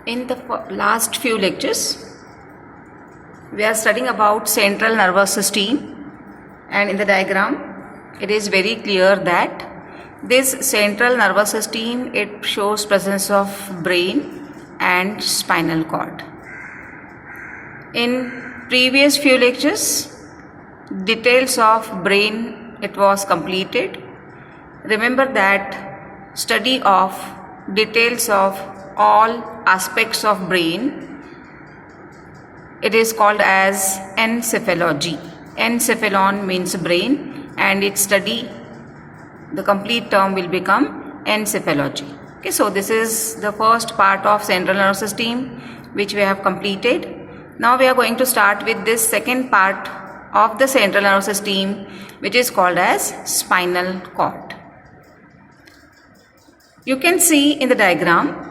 In the last few lectures, we are studying about central nervous system, and in the diagram, it is very clear that this central nervous system, it shows presence of brain and spinal cord. In previous few lectures, details of brain it was completed. Remember that study of details of all aspects of brain, it is called as encephalology. Encephalon means brain, and its study, the complete term will become encephalology. Okay, so this is the first part of central nervous system which we have completed. Now we are going to start with this second part of the central nervous system, which is called as spinal cord. You can see in the diagram,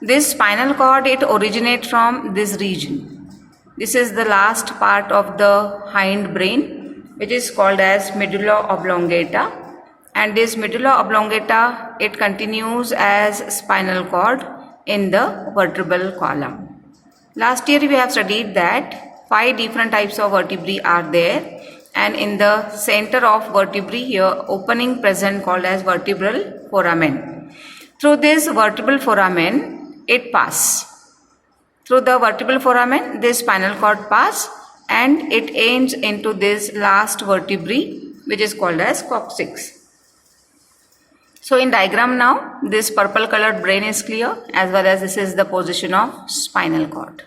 this spinal cord, it originates from this region. This is the last part of the hind brain, which is called as medulla oblongata, and this medulla oblongata, it continues as spinal cord in the vertebral column. Last year we have studied that 5 different types of vertebrae are there, and in the center of vertebrae here, opening present called as vertebral foramen. Through this vertebral foramen, it pass. Through the vertebral foramen, this spinal cord pass, and it ends into this last vertebrae, which is called as coccyx. So in diagram now, this purple colored brain is clear, as well as this is the position of spinal cord.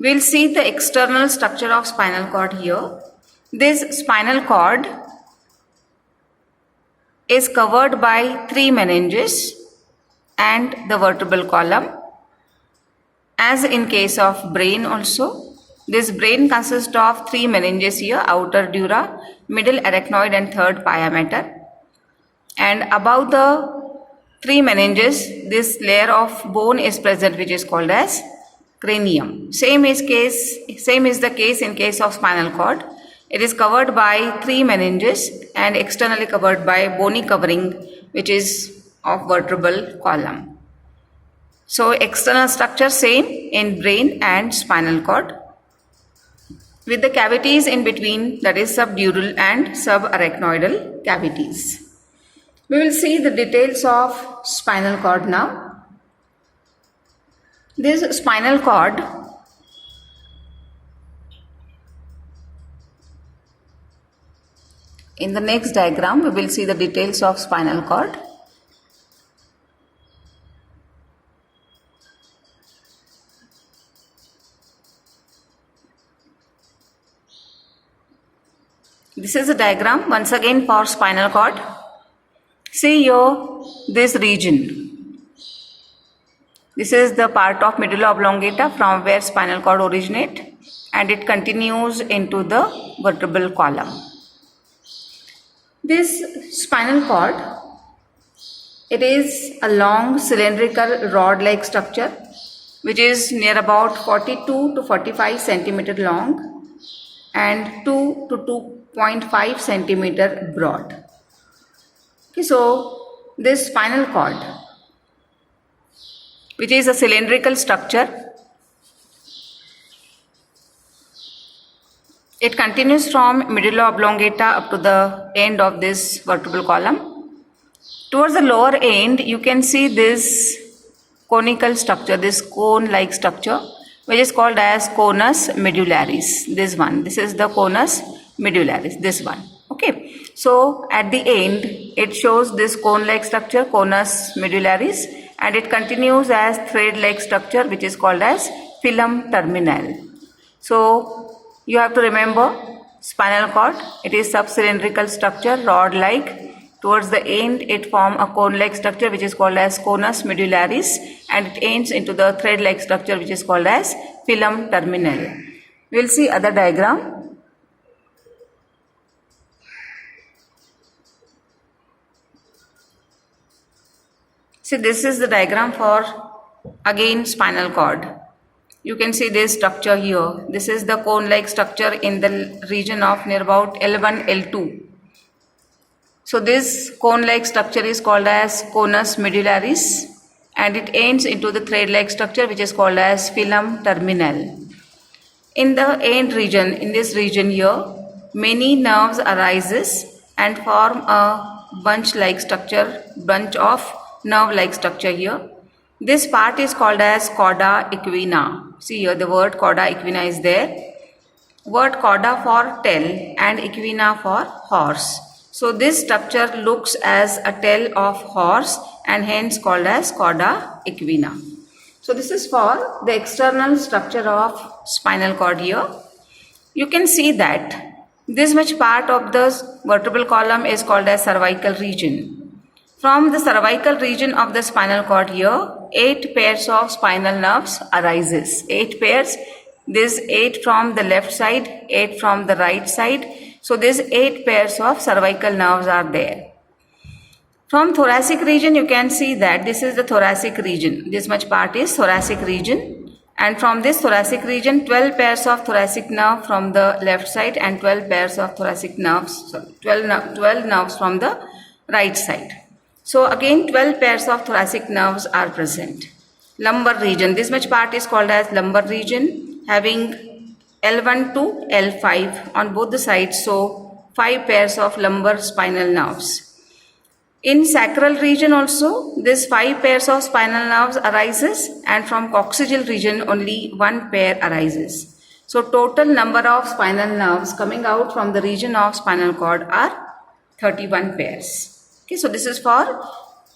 We will see the external structure of spinal cord here. This spinal cord is covered by 3 meninges and the vertebral column. As in case of brain also, this brain consists of 3 meninges here, outer dura, middle arachnoid and third pia mater. And above the 3 meninges, this layer of bone is present, which is called as cranium. Same is the case in case of spinal cord. It is covered by 3 meninges and externally covered by bony covering, which is of vertebral column. So external structure same in brain and spinal cord, with the cavities in between, that is subdural and subarachnoidal cavities. We will see the details of spinal cord now. This spinal cord, in the next diagram we will see the details of spinal cord. This is a diagram once again for spinal cord. See here this region. This is the part of medulla oblongata from where spinal cord originates, and it continues into the vertebral column. This spinal cord, it is a long cylindrical rod-like structure which is near about 42 to 45 centimeter long and 2 to 2.5 centimeter broad. Okay, so this spinal cord, which is a cylindrical structure, it continues from medulla oblongata up to the end of this vertebral column. Towards the lower end, you can see this conical structure, this cone-like structure, which is called as conus medullaris. This one, this is the conus medullaris, this one. Okay, so at the end, it shows this cone-like structure, conus medullaris, and it continues as thread-like structure, which is called as filum terminale. So you have to remember spinal cord, it is subcylindrical structure, rod-like. Towards the end, it forms a cone-like structure, which is called as conus medullaris, and it ends into the thread-like structure, which is called as filum terminale. We will see other diagram. See, this is the diagram for again spinal cord. You can see this structure here. This is the cone-like structure in the region of near about L1, L2. So this cone-like structure is called as conus medullaris, and it ends into the thread-like structure which is called as phylum terminal. In the end region, in this region here, many nerves arises and form a bunch of nerve-like structure here. This part is called as cauda equina. See here, the word cauda equina is there. Word cauda for tail and equina for horse. So this structure looks as a tail of horse and hence called as cauda equina. So this is for the external structure of spinal cord here. You can see that this much part of the vertebral column is called as cervical region. From the cervical region of the spinal cord here, 8 pairs of spinal nerves arises. 8 pairs. This 8 from the left side, 8 from the right side. So these 8 pairs of cervical nerves are there. From thoracic region, you can see that this is the thoracic region. This much part is thoracic region. And from this thoracic region, 12 pairs of thoracic nerve from the left side and 12 pairs of thoracic nerves, 12 nerves from the right side. So again, 12 pairs of thoracic nerves are present. Lumbar region, this much part is called as lumbar region, having L1 to L5 on both the sides. So 5 pairs of lumbar spinal nerves. In sacral region also, this 5 pairs of spinal nerves arises, and from coccygeal region only 1 pair arises. So total number of spinal nerves coming out from the region of spinal cord are 31 pairs. Okay, so this is for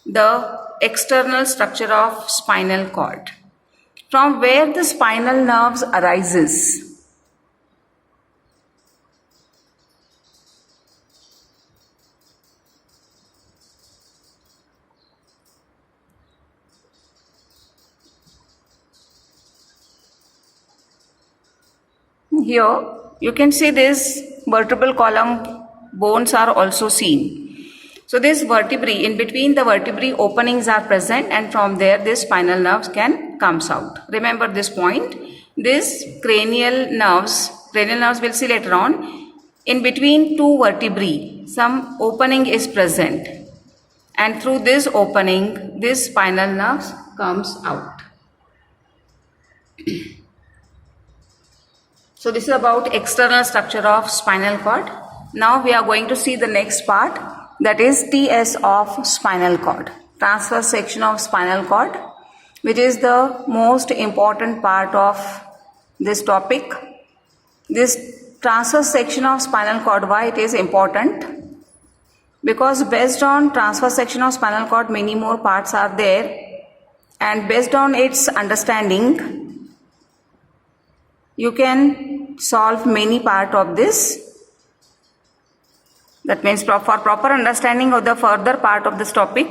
the external structure of spinal cord. From where the spinal nerves arises? Here you can see this vertebral column bones are also seen. So this vertebrae, in between the vertebrae openings are present, and from there this spinal nerves can comes out. Remember this point. This cranial nerves we'll see later on. In between 2 vertebrae, some opening is present, and through this opening, this spinal nerves comes out. So this is about external structure of spinal cord. Now we are going to see the next part, that is TS of spinal cord, transverse section of spinal cord, which is the most important part of this topic. This transverse section of spinal cord, why it is important? Because based on transverse section of spinal cord, many more parts are there, and based on its understanding, you can solve many part of this. That means for proper understanding of the further part of this topic,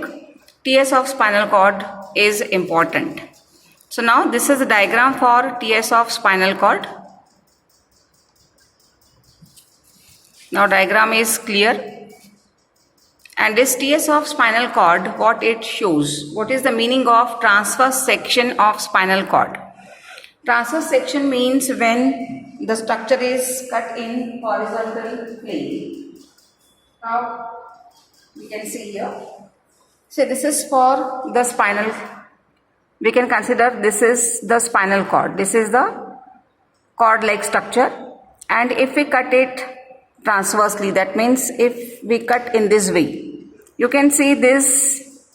TS of spinal cord is important. So now this is a diagram for TS of spinal cord. Now diagram is clear. And this TS of spinal cord, what it shows? What is the meaning of transverse section of spinal cord? Transverse section means when the structure is cut in horizontal plane. Now we can see here. So this is for the spinal. We can consider this is the spinal cord. This is the cord-like structure. And if we cut it transversely, that means if we cut in this way, you can see this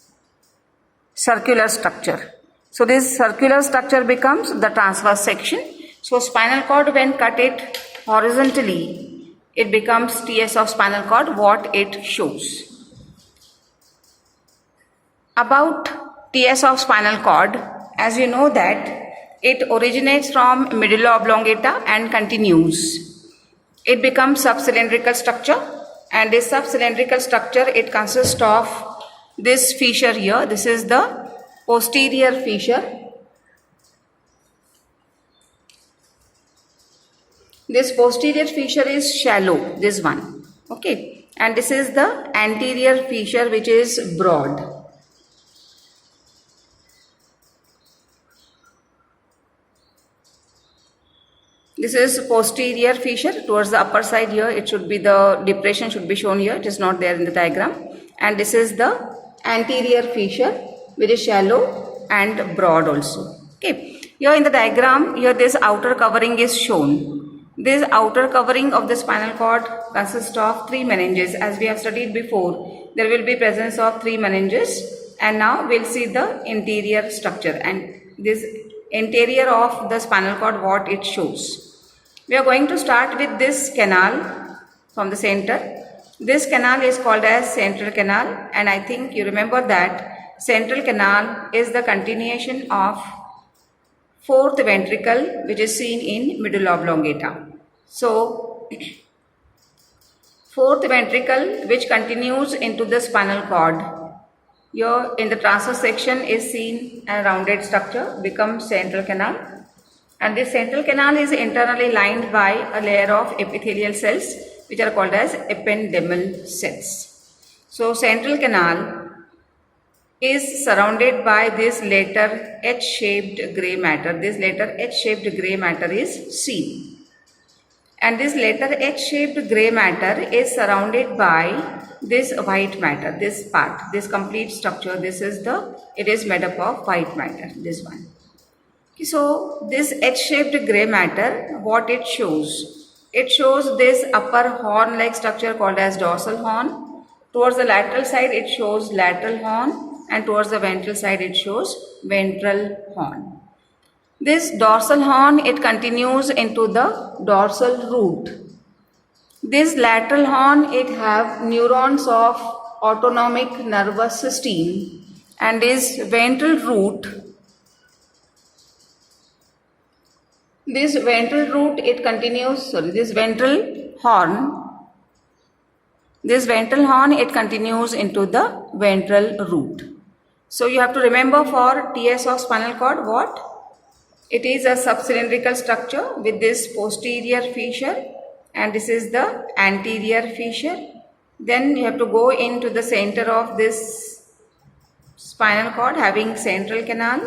circular structure. So this circular structure becomes the transverse section. So spinal cord, when cut it horizontally, it becomes TS of spinal cord, what it shows. About TS of spinal cord, as you know that it originates from medulla oblongata and continues. It becomes subcylindrical structure, and this subcylindrical structure, it consists of this fissure here. This is the posterior fissure. This posterior fissure is shallow, this one. Okay. And this is the anterior fissure, which is broad. This is posterior fissure towards the upper side here. It should be the depression should be shown here. It is not there in the diagram. And this is the anterior fissure, which is shallow. and broad also. Okay. Here in the diagram, here this outer covering is shown. This outer covering of the spinal cord consists of 3 meninges. As we have studied before, there will be presence of 3 meninges, and now we'll see the interior structure and this interior of the spinal cord, what it shows. We are going to start with this canal from the center. This canal is called as central canal, and I think you remember that central canal is the continuation of fourth ventricle, which is seen in medulla oblongata. So, fourth ventricle which continues into the spinal cord. Here in the transverse section is seen a rounded structure becomes central canal, and this central canal is internally lined by a layer of epithelial cells which are called as ependymal cells. So, central canal is surrounded by this later H-shaped grey matter. This later H-shaped grey matter is seen, and this later H-shaped grey matter is surrounded by this white matter. This part, this complete structure, it is made up of white matter, this one. So this H-shaped grey matter, what it shows? It shows this upper horn like structure called as dorsal horn. Towards the lateral side it shows lateral horn, and towards the ventral side it shows ventral horn. This dorsal horn, it continues into the dorsal root. This lateral horn, it have neurons of autonomic nervous system, and this ventral root, this ventral root, it continues, this ventral horn, it continues into the ventral root. So you have to remember for TS of spinal cord what? It is a subcylindrical structure with this posterior fissure, and this is the anterior fissure. Then you have to go into the center of this spinal cord having central canal.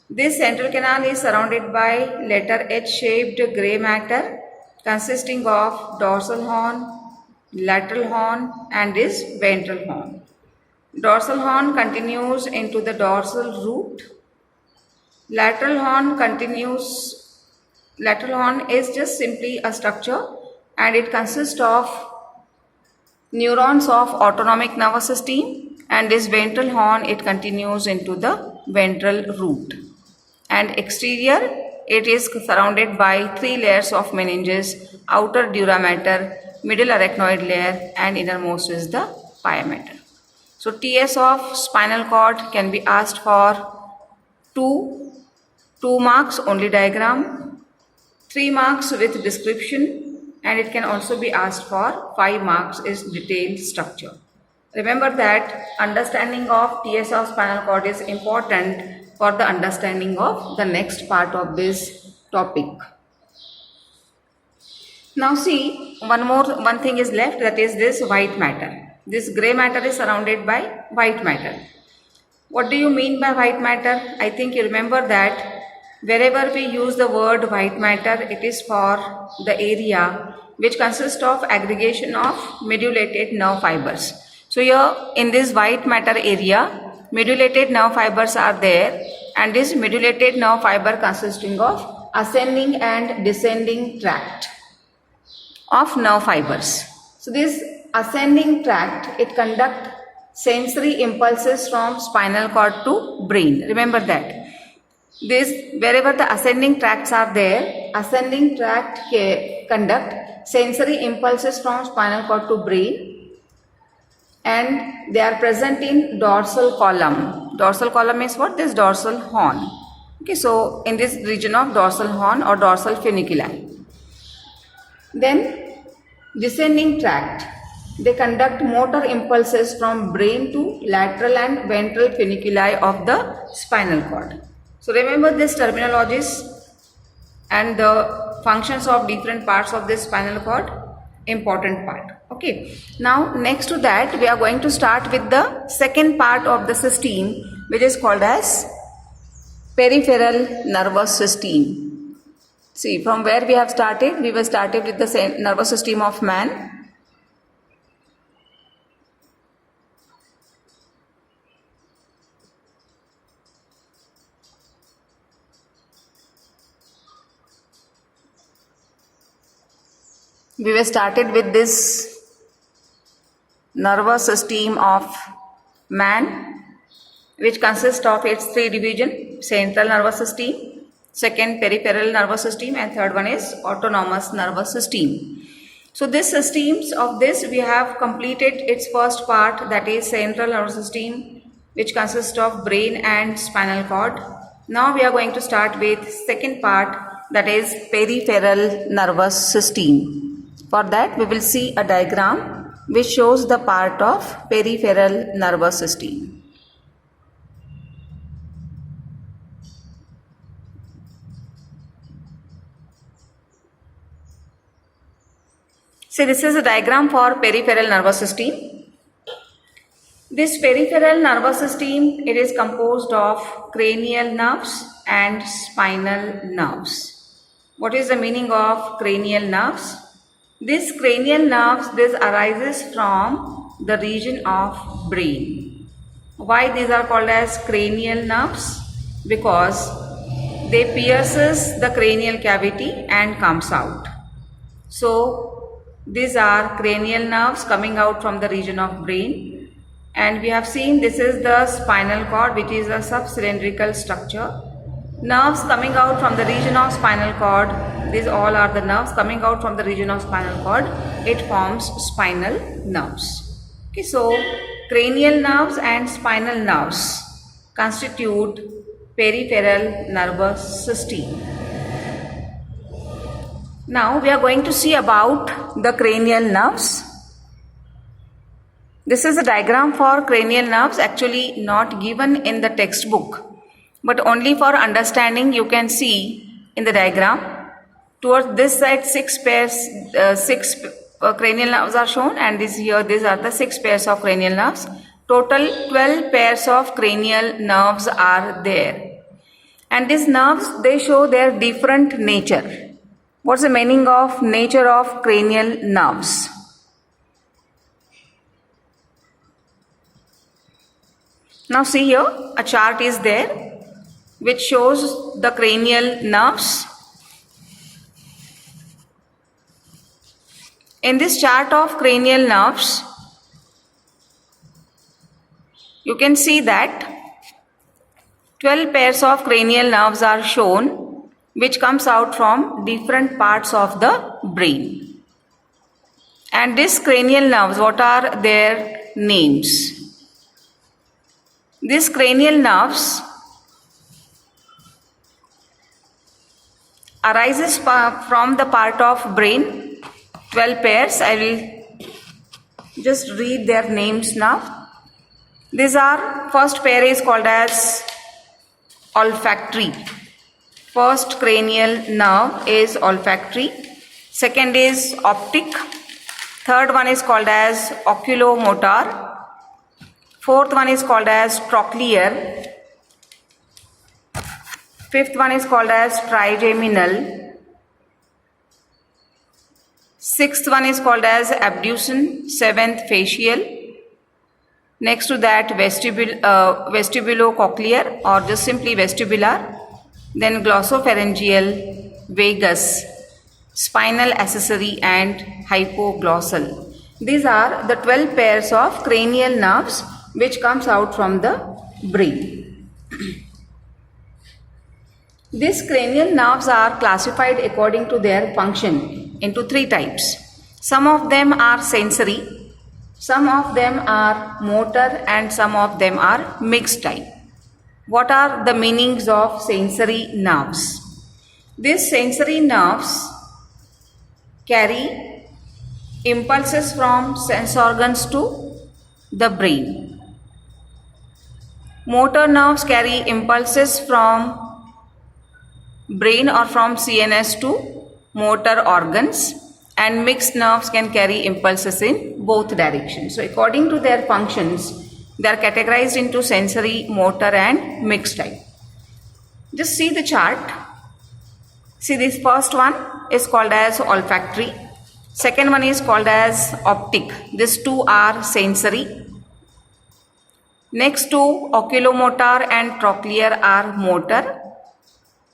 This central canal is surrounded by letter H-shaped grey matter consisting of dorsal horn, lateral horn, and this ventral horn. Dorsal horn continues into the dorsal root. Lateral horn is just simply a structure, and it consists of neurons of autonomic nervous system, and this ventral horn, it continues into the ventral root. And exterior, it is surrounded by 3 layers of meninges, outer dura mater, middle arachnoid layer, and innermost is the pia mater. So TS of spinal cord can be asked for 2 marks only diagram, 3 marks with description, and it can also be asked for 5 marks is detailed structure. Remember that understanding of TS of spinal cord is important for the understanding of the next part of this topic. Now see, one thing is left, that is this white matter. This grey matter is surrounded by white matter. What do you mean by white matter? I think you remember that wherever we use the word white matter, it is for the area which consists of aggregation of medullated nerve fibers. So here in this white matter area, medullated nerve fibers are there, and this medullated nerve fiber consisting of ascending and descending tract of nerve fibers. So this ascending tract, it conduct sensory impulses from spinal cord to brain. Remember that. This, wherever the ascending tracts are there, ascending tract conduct sensory impulses from spinal cord to brain, and they are present in dorsal column. Dorsal column is what? This dorsal horn. Okay, so in this region of dorsal horn or dorsal funiculi. Then descending tract, they conduct motor impulses from brain to lateral and ventral funiculi of the spinal cord. So remember this terminologies and the functions of different parts of this spinal cord, important part. Okay. Now next to that, we are going to start with the second part of the system, which is called as peripheral nervous system. See, from where we have started, we were started with the nervous system of man. We were started with this nervous system of man, which consists of its three division: central nervous system, second peripheral nervous system, and third one is autonomous nervous system. So this systems of this we have completed its first part, that is central nervous system, which consists of brain and spinal cord. Now we are going to start with second part, that is peripheral nervous system. For that we will see a diagram which shows the part of peripheral nervous system. So this is a diagram for peripheral nervous system. This peripheral nervous system, it is composed of cranial nerves and spinal nerves. What is the meaning of cranial nerves? This cranial nerves, this arises from the region of brain. Why these are called as cranial nerves? Because they pierces the cranial cavity and comes out. So these are cranial nerves coming out from the region of brain, and we have seen this is the spinal cord, which is a subcylindrical structure. Nerves coming out from the region of spinal cord, these all are the nerves coming out from the region of spinal cord. It forms spinal nerves. Okay, so cranial nerves and spinal nerves constitute peripheral nervous system. Now we are going to see about the cranial nerves. This is a diagram for cranial nerves, actually not given in the textbook, but only for understanding you can see in the diagram. Towards this side six cranial nerves are shown, and these are the 6 pairs of cranial nerves. Total 12 pairs of cranial nerves are there, and these nerves, they show their different nature. What's the meaning of nature of cranial nerves? Now see here, a chart is there which shows the cranial nerves. In this chart of cranial nerves, you can see that 12 pairs of cranial nerves are shown, which comes out from different parts of the brain. And these cranial nerves, what are their names? These cranial nerves arises from the part of brain, 12 pairs. I will just read their names now. These are, first pair is called as olfactory. First cranial nerve is olfactory. Second is optic. Third one is called as oculomotor. Fourth one is called as trochlear. Fifth one is called as trigeminal. Sixth one is called as abduction. Seventh, facial. Next to that, vestibulocochlear, or just simply vestibular. Then glossopharyngeal, vagus, spinal accessory, and hypoglossal. These are the 12 pairs of cranial nerves which comes out from the brain. These cranial nerves are classified according to their function into 3 types. Some of them are sensory, some of them are motor, and some of them are mixed type. What are the meanings of sensory nerves? These sensory nerves carry impulses from sense organs to the brain. Motor nerves carry impulses from brain or from CNS to motor organs, and mixed nerves can carry impulses in both directions. So according to their functions, they are categorized into sensory, motor, and mixed type. Just see the chart. See, this first one is called as olfactory. Second one is called as optic. These 2 are sensory. Next 2, oculomotor and trochlear, are motor.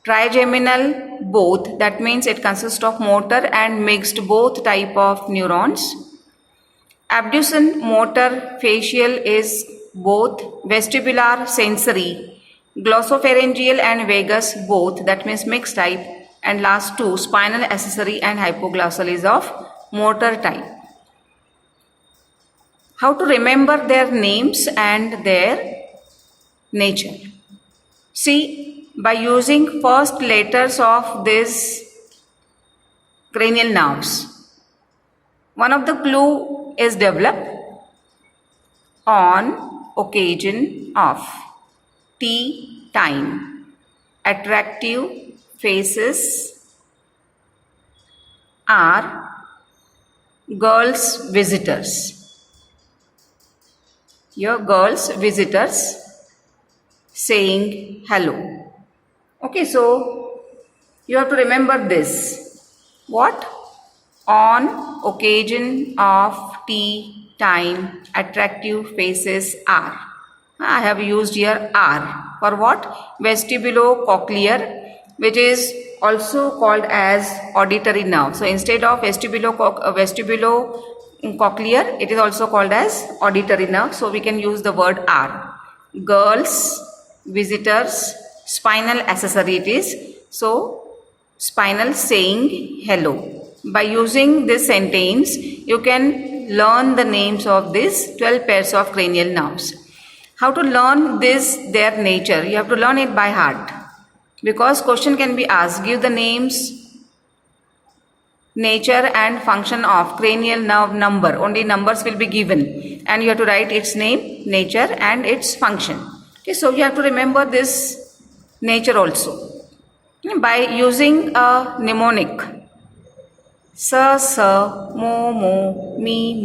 Trigeminal, both, that means it consists of motor and mixed both type of neurons. Abduction, motor, facial is both, vestibular, sensory, glossopharyngeal and vagus both, that means mixed type, and last two, spinal, accessory and hypoglossal is of motor type. How to remember their names and their nature? See, by using first letters of these cranial nerves, one of the clue is developed on occasion of tea time. Attractive faces are girls' visitors. Your girls' visitors saying hello. Okay, so you have to remember this. What? On occasion of tea time, attractive faces are. I have used here are. For what? Vestibulocochlear, which is also called as auditory nerve. So instead of vestibulocochlear, it is also called as auditory nerve. So we can use the word are. Girls, visitors, spinal accessory it is. So spinal saying hello. By using this sentence, you can learn the names of these 12 pairs of cranial nerves. How to learn this, their nature? You have to learn it by heart. Because question can be asked, give the names, nature and function of cranial nerve number. Only numbers will be given. And you have to write its name, nature and its function. Okay, so you have to remember this nature also. By using a mnemonic. Sa, mo, mi,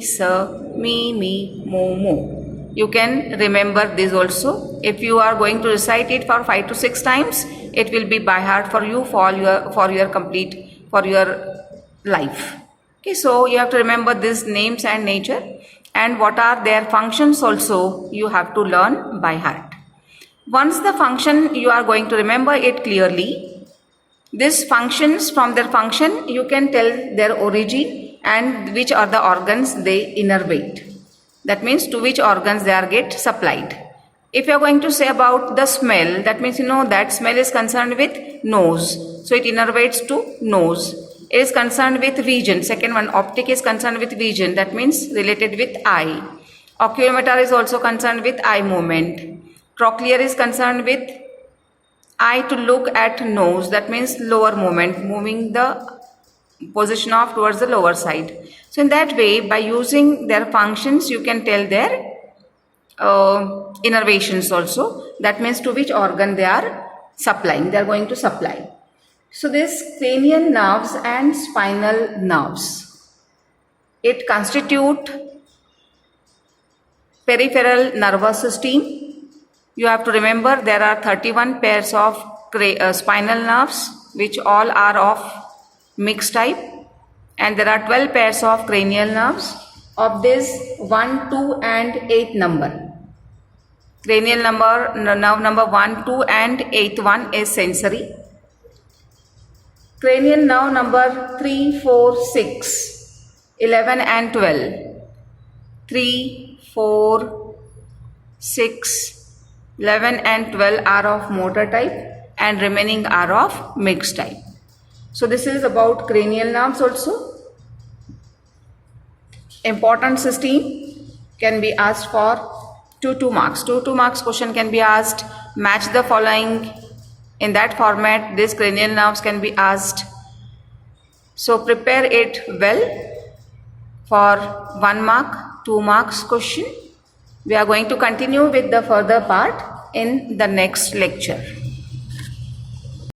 sa, mi, mo. You can remember this also. If you are going to recite it for 5 to 6 times, it will be by heart for you for your life. Okay, so you have to remember these names and nature, and what are their functions also you have to learn by heart. Once the function you are going to remember it clearly, these functions, from their function you can tell their origin and which are the organs they innervate. That means to which organs they are get supplied. If you are going to say about the smell, that means you know that smell is concerned with nose. So it innervates to nose. It is concerned with vision. Second one, optic is concerned with vision. That means related with eye. Oculomotor is also concerned with eye movement. Trochlear is concerned with eye to look at nose. That means lower movement, moving the position of towards the lower side. So in that way, by using their functions, you can tell their innervations also. That means to which organ they are supplying, they are going to supply. So this cranial nerves and spinal nerves, it constitute peripheral nervous system. You have to remember there are 31 pairs of spinal nerves, which all are of mixed type, and there are 12 pairs of cranial nerves of this 1, 2 and 8 number. Cranial nerve number 1, 2 and 8th one is sensory. Cranial nerve number 3, 4, 6, 11 and 12. 3, 4, 6, 11 and 12 are of motor type and remaining are of mixed type. So this is about cranial nerves also. Important system can be asked for 2 marks. 2 marks question can be asked. Match the following. In that format, these cranial nerves can be asked. So prepare it well for 1 mark, 2 marks question. We are going to continue with the further part in the next lecture.